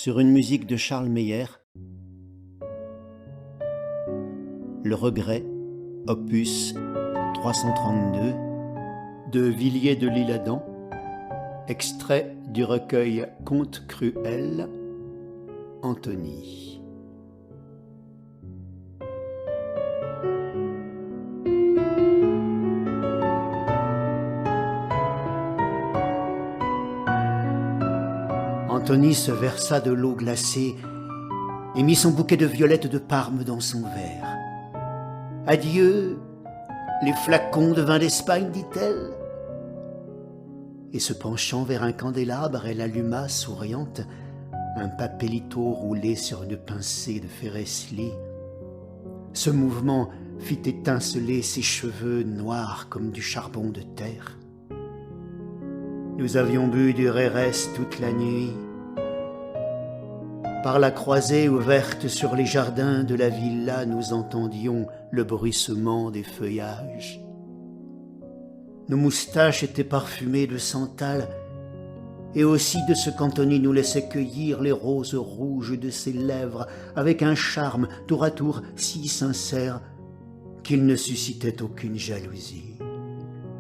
sur une musique de Charles Meyer, Le Regret, opus 332, de Villiers de l'Isle-Adam, extrait du recueil Contes cruels, Antony. Antony se versa de l'eau glacée et mit son bouquet de violettes de Parme dans son verre. « Adieu, les flacons de vin d'Espagne, dit-elle. » Et se penchant vers un candélabre, elle alluma, souriante, un papelito roulé sur une pincée de Ferresli. Ce mouvement fit étinceler ses cheveux noirs comme du charbon de terre. Nous avions bu du Rérès toute la nuit. Par la croisée ouverte sur les jardins de la villa, nous entendions le bruissement des feuillages. Nos moustaches étaient parfumées de santal, et aussi de ce qu'Antony nous laissait cueillir les roses rouges de ses lèvres avec un charme tour à tour si sincère qu'il ne suscitait aucune jalousie.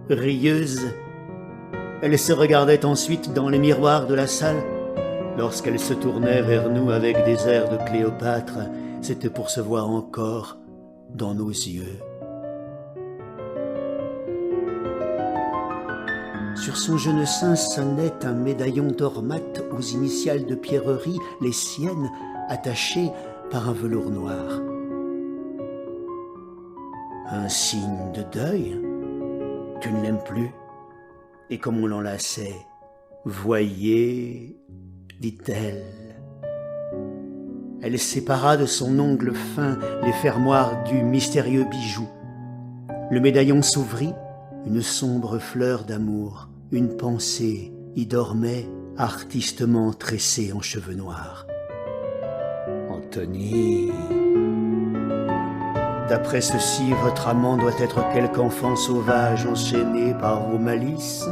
Rieuse, elle se regardait ensuite dans les miroirs de la salle. Lorsqu'elle se tournait vers nous avec des airs de Cléopâtre, c'était pour se voir encore dans nos yeux. Sur son jeune sein sonnait un médaillon d'or mat aux initiales de pierreries, les siennes attachées par un velours noir. Un signe de deuil? Tu ne l'aimes plus? Et comme on l'enlaçait, voyez, dit-elle. Elle sépara de son ongle fin les fermoirs du mystérieux bijou. Le médaillon s'ouvrit, une sombre fleur d'amour, une pensée y dormait, artistement tressée en cheveux noirs. Antony, d'après ceci, votre amant doit être quelque enfant sauvage enchaîné par vos malices.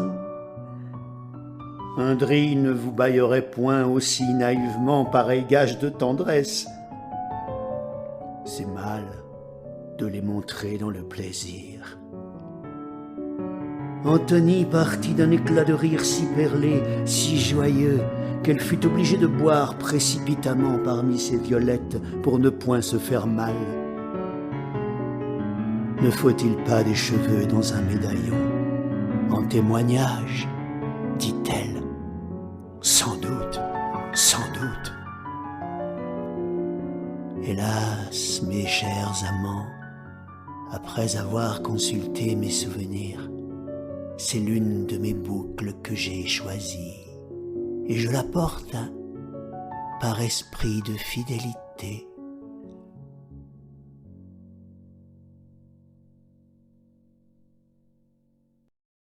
Un drille ne vous baillerait point aussi naïvement pareil gage de tendresse. C'est mal de les montrer dans le plaisir. Antony partit d'un éclat de rire si perlé, si joyeux, qu'elle fut obligée de boire précipitamment parmi ses violettes pour ne point se faire mal. Ne faut-il pas des cheveux dans un médaillon? En témoignage, dit-elle. Sans doute, sans doute. Hélas, mes chers amants, après avoir consulté mes souvenirs, c'est l'une de mes boucles que j'ai choisie, et je la porte par esprit de fidélité.